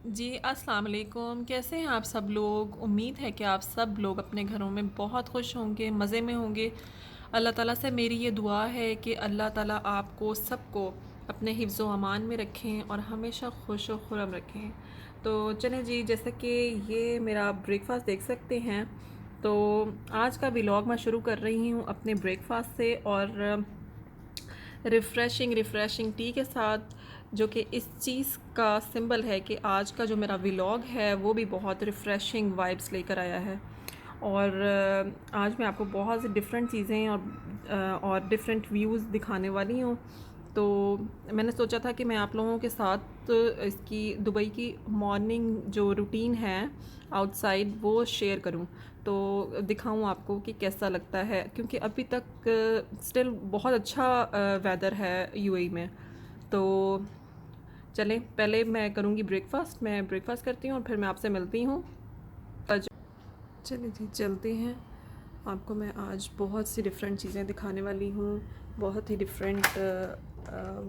जी, अस्सलाम वालेकुम। कैसे हैं आप सब लोग? उम्मीद है कि आप सब लोग अपने घरों में बहुत खुश होंगे, मज़े में होंगे। अल्लाह ताला से मेरी ये दुआ है कि अल्लाह ताला आपको सबको अपने हिफ्ज़ व अमान में रखें और हमेशा खुश व खुर्रम रखें। तो चलें जी, जैसे कि ये मेरा ब्रेकफ़ास्ट देख सकते हैं, तो आज का व्लॉग मैं शुरू कर रही हूँ अपने ब्रेकफ़ास्ट से और रिफ़्रेशिंग टी के साथ, जो कि इस चीज़ का सिंबल है कि आज का जो मेरा व्लॉग है वो भी बहुत रिफ़्रेशिंग वाइब्स लेकर आया है। और आज मैं आपको बहुत सी डिफरेंट चीज़ें और डिफरेंट व्यूज़ दिखाने वाली हूँ। तो मैंने सोचा था कि मैं आप लोगों के साथ इसकी दुबई की मॉर्निंग जो रूटीन है आउटसाइड वो शेयर करूं, तो दिखाऊं आपको कि कैसा लगता है, क्योंकि अभी तक स्टिल बहुत अच्छा वेदर है यूएई में। तो चलें, पहले मैं करूंगी ब्रेकफ़ास्ट। मैं ब्रेकफ़ास्ट करती हूँ और फिर मैं आपसे मिलती हूँ। चलिए जी, चलते हैं। आपको मैं आज बहुत सी डिफरेंट चीज़ें दिखाने वाली हूँ, बहुत ही डिफरेंट।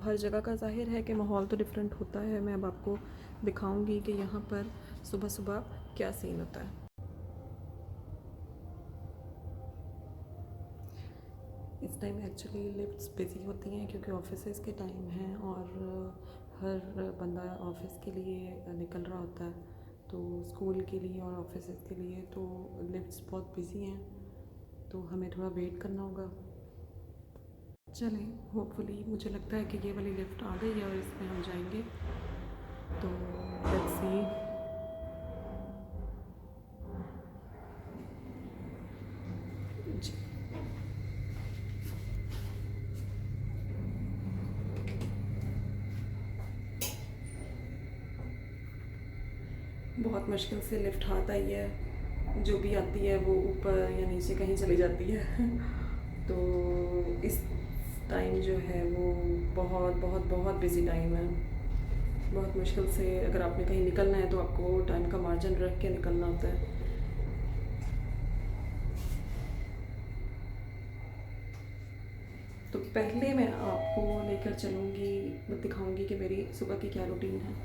हर जगह का ज़ाहिर है कि माहौल तो डिफरेंट होता है। मैं अब आपको दिखाऊंगी कि यहाँ पर सुबह सुबह क्या सीन होता है। इस टाइम एक्चुअली लिफ्ट्स बिज़ी होती हैं क्योंकि ऑफिसेज़ के टाइम हैं और हर बंदा ऑफिस के लिए निकल रहा होता है, तो स्कूल के लिए और ऑफिसेज़ के लिए तो लिफ्ट्स बहुत बिज़ी हैं, तो हमें थोड़ा वेट करना होगा। चलें, होपफुली मुझे लगता है कि ये वाली लिफ्ट आ गई है और इसमें हम जाएंगे, तो लेट्स सी। जी, बहुत मुश्किल से लिफ्ट हाथ आई है। जो भी आती है वो ऊपर या नीचे कहीं चली जाती है तो इस टाइम जो है वो बहुत बहुत बहुत बिज़ी टाइम है। बहुत मुश्किल से अगर आपने कहीं निकलना है तो आपको टाइम का मार्जिन रख के निकलना होता है। तो पहले मैं आपको लेकर चलूँगी, दिखाऊंगी कि मेरी सुबह की क्या रूटीन है।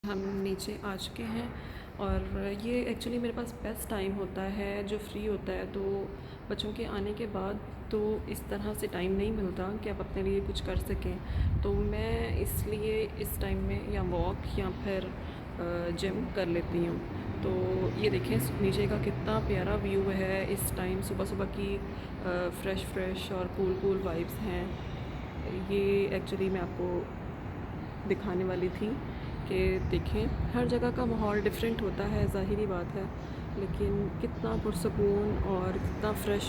हम नीचे आ चुके हैं और ये एक्चुअली मेरे पास बेस्ट टाइम होता है जो फ्री होता है, तो बच्चों के आने के बाद तो इस तरह से टाइम नहीं मिलता कि आप अपने लिए कुछ कर सकें। तो मैं इसलिए इस टाइम में या वॉक या फिर जिम कर लेती हूँ। तो ये देखें नीचे का कितना प्यारा व्यू है इस टाइम, सुबह सुबह की फ़्रेश फ़्रेश और कूल कूल वाइब्स हैं। ये एक्चुअली मैं आपको दिखाने वाली थी कि देखें हर जगह का माहौल डिफरेंट होता है, ज़ाहिरी बात है, लेकिन कितना पुरसकून और कितना फ़्रेश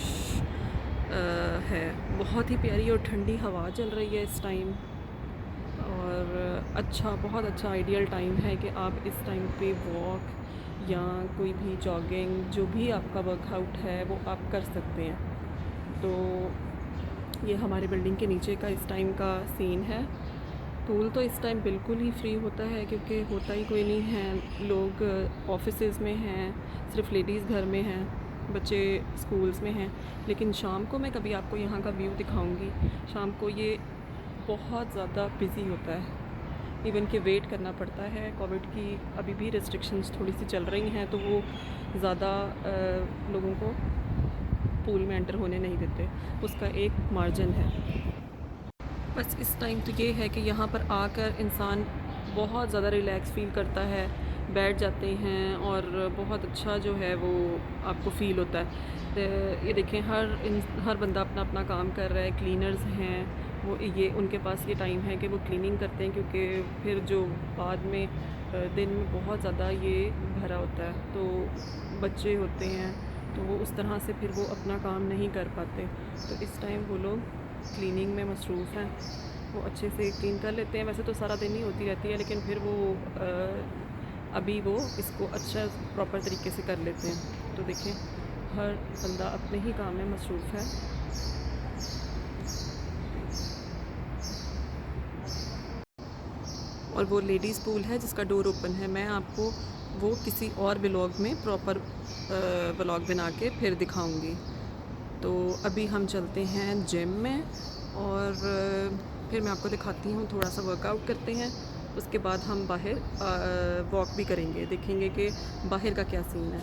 है। बहुत ही प्यारी और ठंडी हवा चल रही है इस टाइम, और अच्छा, बहुत अच्छा आइडियल टाइम है कि आप इस टाइम पे वॉक या कोई भी जॉगिंग, जो भी आपका वर्कआउट है वो आप कर सकते हैं। तो ये हमारे बिल्डिंग के नीचे का इस टाइम का सीन है। पूल तो इस टाइम बिल्कुल ही फ्री होता है क्योंकि होता ही कोई नहीं है, लोग ऑफिसेज़ में हैं, सिर्फ लेडीज़ घर में हैं, बच्चे स्कूल्स में हैं। लेकिन शाम को मैं कभी आपको यहाँ का व्यू दिखाऊंगी। शाम को ये बहुत ज़्यादा बिज़ी होता है, इवन कि वेट करना पड़ता है। कोविड की अभी भी रिस्ट्रिक्शंस थोड़ी सी चल रही हैं, तो वो ज़्यादा लोगों को पूल में एंटर होने नहीं देते, उसका एक मार्जिन है। बस इस टाइम तो ये है कि यहाँ पर आकर इंसान बहुत ज़्यादा रिलैक्स फ़ील करता है, बैठ जाते हैं और बहुत अच्छा जो है वो आपको फ़ील होता है। ये देखें हर बंदा अपना अपना काम कर रहा है। क्लीनर्स हैं, वो ये उनके पास ये टाइम है कि वो क्लीनिंग करते हैं, क्योंकि फिर जो बाद में दिन में बहुत ज़्यादा ये भरा होता है, तो बच्चे होते हैं, तो वो उस तरह से फिर वो अपना काम नहीं कर पाते। तो इस टाइम वो लोग क्लीनिंग में मसरूफ़ हैं, वो अच्छे से क्लीन कर लेते हैं। वैसे तो सारा दिन ही होती रहती है, लेकिन फिर वो अभी वो इसको अच्छा प्रॉपर तरीके से कर लेते हैं। तो देखें हर बंदा अपने ही काम में मसरूफ़ है। और वो लेडीज़ पूल है जिसका डोर ओपन है। मैं आपको वो किसी और व्लॉग में प्रॉपर व्लॉग बना के फिर दिखाऊंगी। तो अभी हम चलते हैं जिम में और फिर मैं आपको दिखाती हूँ, थोड़ा सा वर्कआउट करते हैं उसके बाद हम बाहर वॉक भी करेंगे, देखेंगे कि बाहर का क्या सीन है।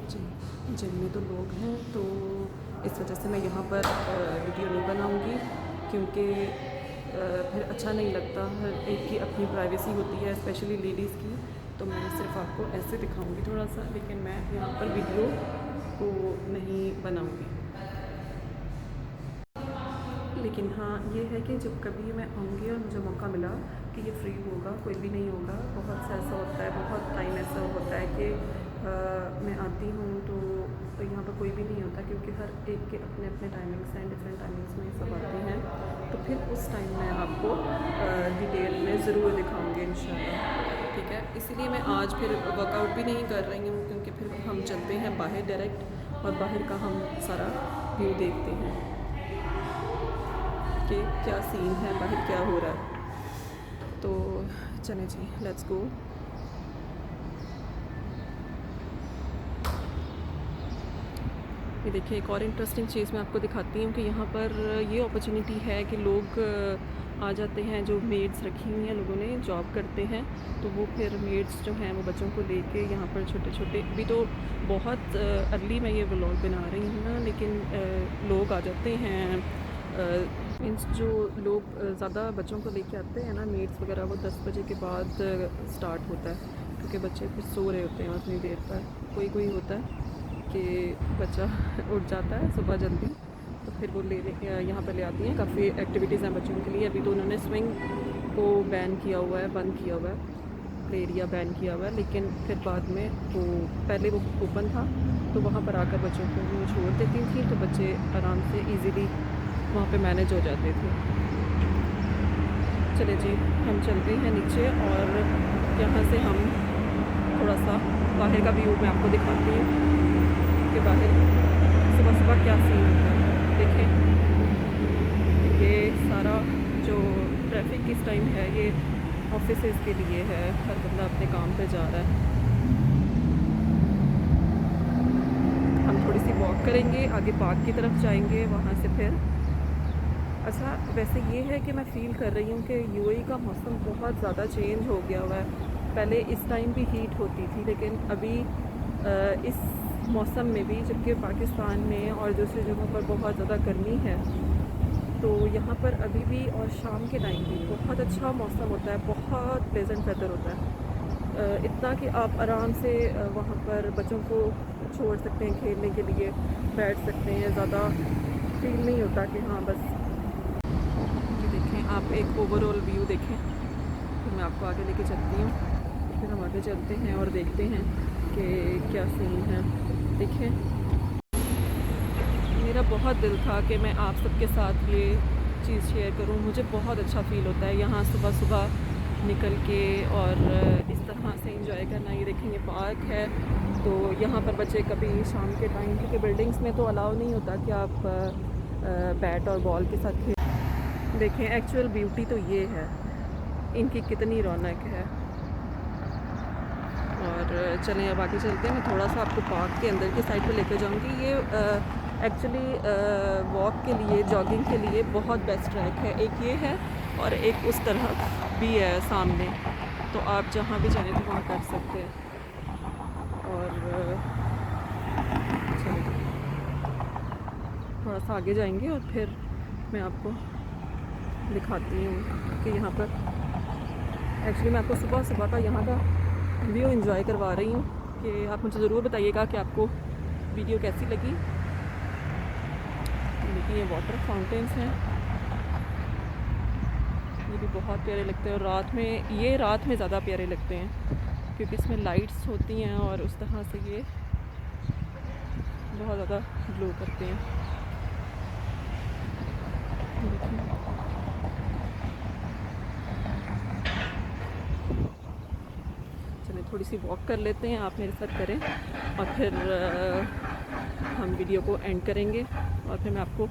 जी, जिम में तो लोग हैं, तो इस वजह से मैं यहाँ पर वीडियो नहीं बनाऊँगी, क्योंकि फिर अच्छा नहीं लगता। हर एक की अपनी प्राइवेसी होती है, स्पेशली लेडीज़ की। तो मैं सिर्फ आपको ऐसे दिखाऊंगी थोड़ा सा, लेकिन मैं यहाँ पर वीडियो को नहीं बनाऊंगी। लेकिन हाँ, ये है कि जब कभी मैं आऊँगी और मुझे मौका मिला कि ये फ्री होगा, कोई भी नहीं होगा, बहुत सा ऐसा होता है, बहुत टाइम ऐसा होता है कि मैं आती हूँ तो यहाँ पर कोई भी नहीं होता, क्योंकि हर एक के अपने अपने टाइमिंग्स हैं, डिफरेंट टाइमिंग्स में सब आते हैं। तो फिर उस टाइम मैं आपको डिटेल में ज़रूर दिखाऊँगी इंशाल्लाह, ठीक है। इसीलिए मैं आज फिर वर्कआउट भी नहीं कर रही हूँ, क्योंकि फिर हम चलते हैं बाहर डायरेक्ट, और बाहर का हम सारा व्यू देखते हैं कि क्या सीन है, बाहर क्या हो रहा है। तो चलें जी, लेट्स गो। ये देखिए, एक और इंटरेस्टिंग चीज़ मैं आपको दिखाती हूँ कि यहाँ पर ये अपॉर्चुनिटी है कि लोग आ जाते हैं, जो मेड्स रखी हुई हैं लोगों ने, जॉब करते हैं, तो वो फिर मेड्स जो हैं वो बच्चों को लेके यहाँ पर छोटे छोटे, अभी तो बहुत अर्ली मैं ये व्लॉग बना रही हूँ ना, लेकिन लोग आ जाते हैं, मीन्स जो लोग ज़्यादा बच्चों को लेके आते हैं ना, मेड्स वगैरह, वो 10 बजे के बाद स्टार्ट होता है, क्योंकि बच्चे फिर सो रहे होते हैं उतनी देर तक। कोई कोई होता है कि बच्चा उठ जाता है सुबह जल्दी, तो फिर वो यहाँ पर ले आती हैं। काफ़ी एक्टिविटीज़ हैं बच्चों के लिए। अभी तो उन्होंने स्विंग को बैन किया हुआ है, बंद किया हुआ है, प्ले एरिया बैन किया हुआ है, लेकिन फिर बाद में वो, पहले वो ओपन था, तो वहाँ पर आकर बच्चों को वो छोड़ देती थी, तो बच्चे आराम से ईज़िली वहाँ पे मैनेज हो जाते थे। चले जी, हम चलते हैं नीचे, और यहाँ से हम थोड़ा सा बाहर का व्यू मैं आपको दिखाती हूँ कि बाहर सुबह सुबह क्या सीन होता है। देखें, ये सारा जो ट्रैफिक इस टाइम है, ये ऑफिसेज के लिए है, हर बंदा अपने काम पे जा रहा है। हम थोड़ी सी वॉक करेंगे, आगे पार्क की तरफ जाएंगे, वहाँ से फिर। अच्छा, वैसे ये है कि मैं फ़ील कर रही हूँ कि यूएई का मौसम बहुत ज़्यादा चेंज हो गया हुआ है। पहले इस टाइम भी हीट होती थी, लेकिन अभी इस मौसम में भी, जबकि पाकिस्तान में और दूसरी जगहों पर बहुत ज़्यादा गर्मी है, तो यहाँ पर अभी भी और शाम के टाइम भी बहुत अच्छा मौसम होता है, बहुत प्लेजेंट वेदर होता है। इतना कि आप आराम से वहाँ पर बच्चों को छोड़ सकते हैं, खेलने के लिए बैठ सकते हैं, ज़्यादा फील नहीं होता कि हाँ बस। आप एक ओवरऑल व्यू देखें, फिर मैं आपको आगे लेके चलती हूँ, फिर हम आगे चलते हैं और देखते हैं कि क्या सीन है। देखें, मेरा बहुत दिल था कि मैं आप सबके साथ ये चीज़ शेयर करूँ। मुझे बहुत अच्छा फ़ील होता है यहाँ सुबह सुबह निकल के और इस तरह से इंजॉय करना। ये देखें, ये पार्क है, तो यहाँ पर बच्चे कभी शाम के टाइम, क्योंकि बिल्डिंग्स में तो अलाउ नहीं होता कि आप बैट और बॉल के साथ खेल। देखें, एक्चुअल ब्यूटी तो ये है, इनकी कितनी रौनक है। और चलें अब आगे चलते हैं। मैं थोड़ा सा आपको पार्क के अंदर की साइड पे लेकर जाऊंगी। ये एक्चुअली वॉक के लिए, जॉगिंग के लिए बहुत बेस्ट ट्रैक है। एक ये है और एक उस तरह भी है सामने, तो आप जहाँ भी चाहें तो वहाँ कर सकते हैं। और चलिए थोड़ा सा आगे जाएंगे और फिर मैं आपको दिखाती हूँ कि यहाँ पर एक्चुअली मैं आपको सुबह सुबह का यहाँ का व्यू एंजॉय करवा रही हूँ, कि आप मुझे ज़रूर बताइएगा कि आपको वीडियो कैसी लगी। देखिए, ये वाटर फाउंटेन्स हैं, ये भी बहुत प्यारे लगते हैं, और रात में ज़्यादा प्यारे लगते हैं, क्योंकि इसमें लाइट्स होती हैं और उस तरह से ये बहुत ज़्यादा ग्लो करते हैं। चलिए थोड़ी सी वॉक कर लेते हैं, आप मेरे साथ करें, और फिर हम वीडियो को एंड करेंगे, और फिर मैं आपको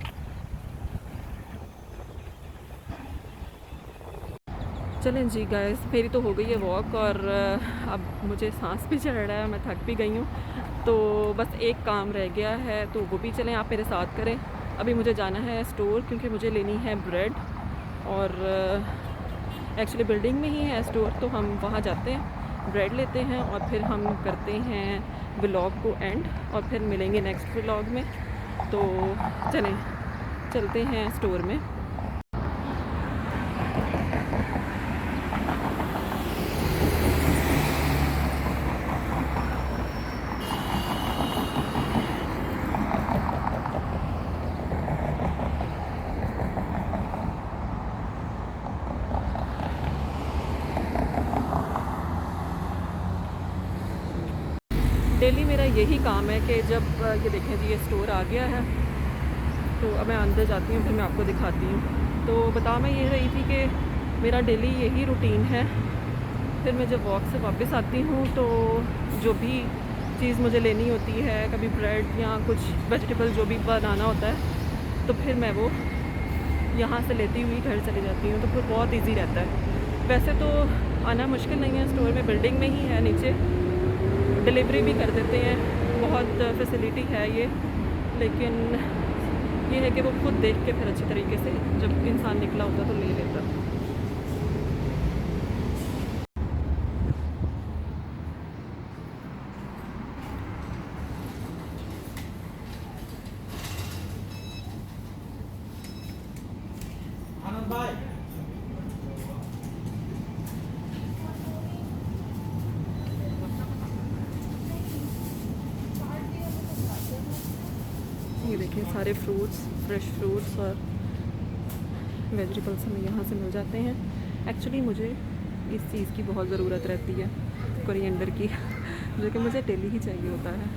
चलें जी गाइस, मेरी तो हो गई है वॉक, और अब मुझे सांस भी चढ़ रहा है, मैं थक भी गई हूँ। तो बस एक काम रह गया है, तो वो भी चलें आप मेरे साथ करें। अभी मुझे जाना है स्टोर, क्योंकि मुझे लेनी है ब्रेड, और एक्चुअली बिल्डिंग में ही है स्टोर, तो हम वहाँ जाते हैं, ब्रेड लेते हैं, और फिर हम करते हैं व्लॉग को एंड, और फिर मिलेंगे नेक्स्ट व्लॉग में। तो चलें, चलते हैं स्टोर में। डेली मेरा यही काम है कि जब ये देखें जी, ये स्टोर आ गया है, तो अब मैं अंदर जाती हूँ, फिर मैं आपको दिखाती हूँ। तो बता मैं ये रही थी कि मेरा डेली यही रूटीन है। फिर मैं जब वॉक से वापस आती हूँ, तो जो भी चीज़ मुझे लेनी होती है, कभी ब्रेड या कुछ वेजिटेबल जो भी बनाना होता है, तो फिर मैं वो यहाँ से लेती हुई घर चली जाती हूँ। तो फिर बहुत इजी रहता है। वैसे तो आना मुश्किल नहीं है, स्टोर में बिल्डिंग में ही है नीचे, डिलीवरी भी कर देते हैं, बहुत फैसिलिटी है ये। लेकिन ये है कि वो खुद देख के फिर अच्छी तरीके से जब इंसान निकला होता तो ले लेता। आनंद भाई, ये देखिए सारे फ्रूट्स, फ्रेश फ्रूट्स और वेजिटेबल्स हमें यहाँ से मिल जाते हैं। एक्चुअली मुझे इस चीज़ की बहुत ज़रूरत रहती है, कोरिएंडर की, जो कि मुझे डेली ही चाहिए होता है,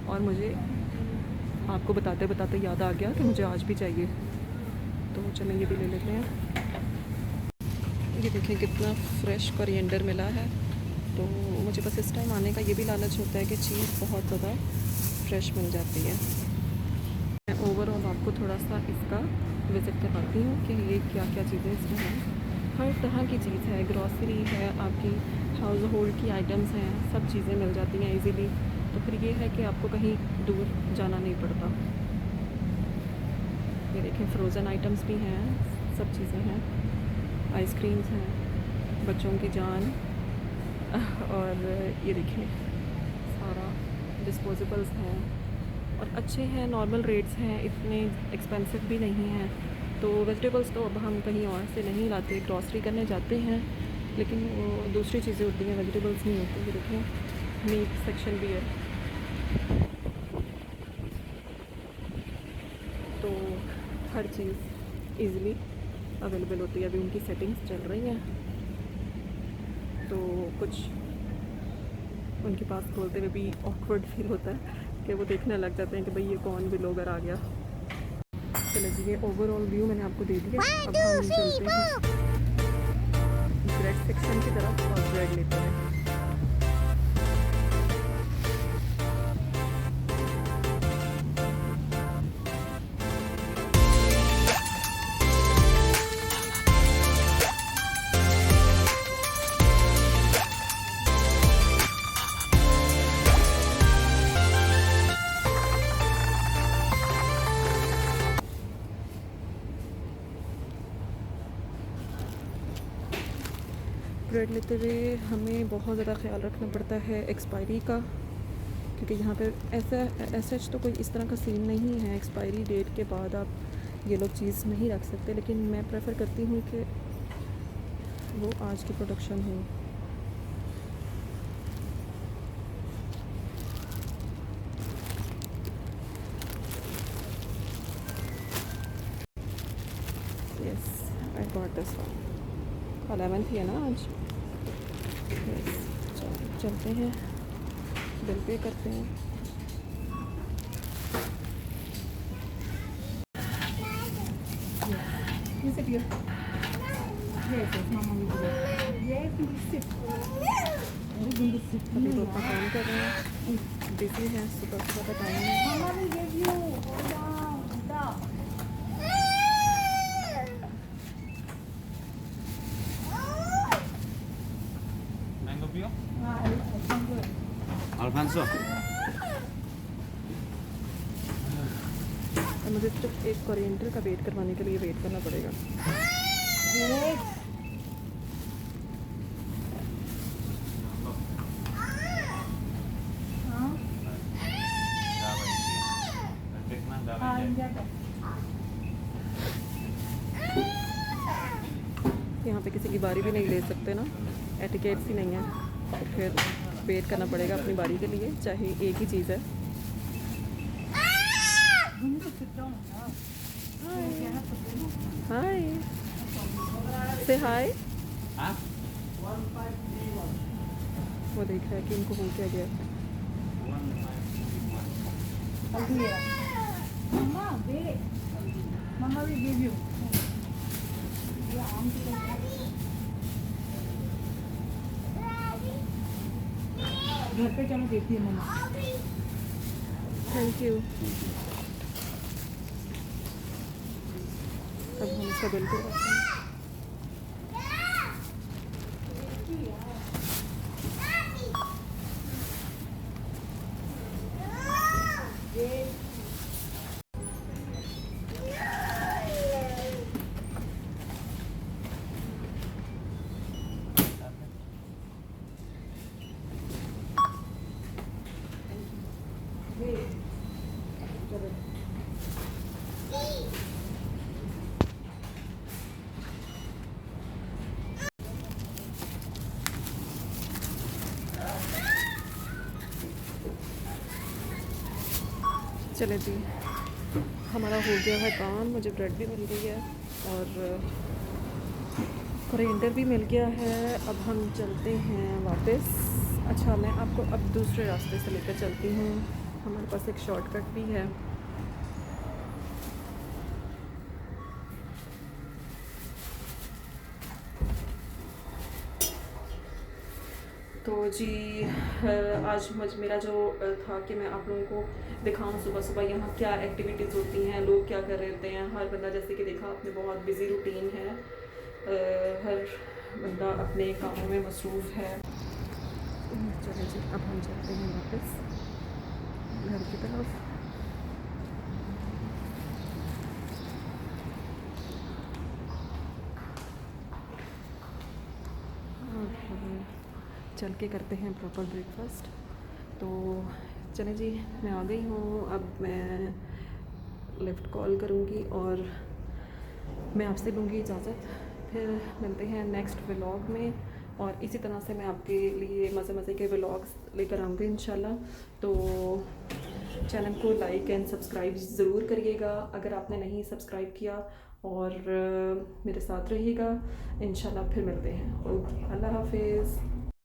और मुझे आपको बताते बताते याद आ गया कि मुझे आज भी चाहिए। तो चलें ये भी ले लेते हैं। ये देखिए कितना फ्रेश कोरिएंडर मिला है। तो मुझे बस इस टाइम आने का ये भी लालच होता है कि चीज़ बहुत ज़्यादा फ्रेश मिल जाती है। मैं ओवरऑल आपको थोड़ा सा इसका विज़िट करवाती हूँ कि ये क्या क्या चीज़ें इसमें हैं। हर तरह की चीज़ है, ग्रॉसरी है, आपकी हाउस होल्ड की आइटम्स हैं, सब चीज़ें मिल जाती हैं इजीली। तो फिर ये है कि आपको कहीं दूर जाना नहीं पड़ता। ये देखें फ्रोज़न आइटम्स भी हैं, सब चीज़ें हैं, आइसक्रीम्स हैं, बच्चों की जान, और ये देखें सारा डिस्पोजेबल्स हैं, और अच्छे हैं, नॉर्मल रेट्स हैं, इतने एक्सपेंसिव भी नहीं हैं। तो वेजिटेबल्स तो अब हम कहीं और से नहीं लाते, ग्रॉसरी करने जाते हैं, लेकिन वो दूसरी चीज़ें होती हैं, वेजिटेबल्स नहीं होती। ये देखें मीट सेक्शन भी है। तो हर चीज़ इजीली अवेलेबल होती है। अभी उनकी सेटिंग्स चल रही हैं, तो कुछ उनके पास खोलते हुए भी ऑकवर्ड फील होता है कि वो देखने लग जाते हैं कि भाई ये कौन व्लॉगर आ गया। चलो जी, ये ओवरऑल व्यू मैंने आपको दे दिया। अब हम चलते हैं ब्रेड सेक्शन की तरफ और ब्रेड लेते हैं। ब्रेड लेते हुए हमें बहुत ज़्यादा ख्याल रखना पड़ता है एक्सपायरी का, क्योंकि यहाँ पर ऐसा तो कोई इस तरह का सीन नहीं है। एक्सपायरी डेट के बाद आप ये लोग चीज़ नहीं रख सकते, लेकिन मैं प्रेफर करती हूँ कि वो आज की प्रोडक्शन हो। Yes, I got this one. 11th ही है ना आज। यस, चलते हैं, बिल पे करते हैं। You sit here. Yes, yes, Mama will do that. Yes, you sit. We're going to sit अभी here. तो अपना काम कर रहे हैं, बिजी हैं, सुबह सुबह का टाइम है। Mama will give you. Hold on. Stop. Mango पियो Alfonso. अल्फांसो मुझे सिर्फ एक कोरिएंडर का वेट करवाने के लिए वेट करना पड़ेगा। यहाँ पे किसी की बारी भी नहीं ले सकते ना, एटिकेट्स ही नहीं है, तो फिर वेट करना पड़ेगा अपनी बारी के लिए, चाहे एक ही चीज़ है। हाय, से हाय। वो देख रहा है कि इनको हो क्या गया। Mama will give you. घर पे चलो देखिए मम्मा। Thank you. अब हम इसका बिल करवाते हैं। चले जी, हमारा हो गया है काम। मुझे ब्रेड भी मिल गई है और कोरिएंडर भी मिल गया है। अब हम चलते हैं वापस। अच्छा, मैं आपको अब दूसरे रास्ते से लेकर चलती हूँ। हमारे पास एक शॉर्टकट भी है। तो जी आज मेरा जो था कि मैं आप लोगों को दिखाऊं सुबह सुबह यहाँ क्या एक्टिविटीज़ होती हैं, लोग क्या कर रहे होते हैं। हर बंदा, जैसे कि देखा आपने, बहुत बिज़ी रूटीन है। हर बंदा अपने कामों में मसरूफ़ है। चलिए जी, अब हम चलते हैं वापस घर की तरफ। चल के करते हैं प्रॉपर ब्रेकफास्ट। तो चले जी, मैं आ गई हूँ। अब मैं लिफ्ट कॉल करूँगी और मैं आपसे लूँगी इजाज़त। फिर मिलते हैं नेक्स्ट व्लॉग में, और इसी तरह से मैं आपके लिए मज़े मज़े के व्लॉग्स लेकर आऊँगी इंशाल्लाह। तो चैनल को लाइक एंड सब्सक्राइब ज़रूर करिएगा अगर आपने नहीं सब्सक्राइब किया, और मेरे साथ रहिएगा इंशाल्लाह। फिर मिलते हैं। ओके, अल्लाह हाफिज़।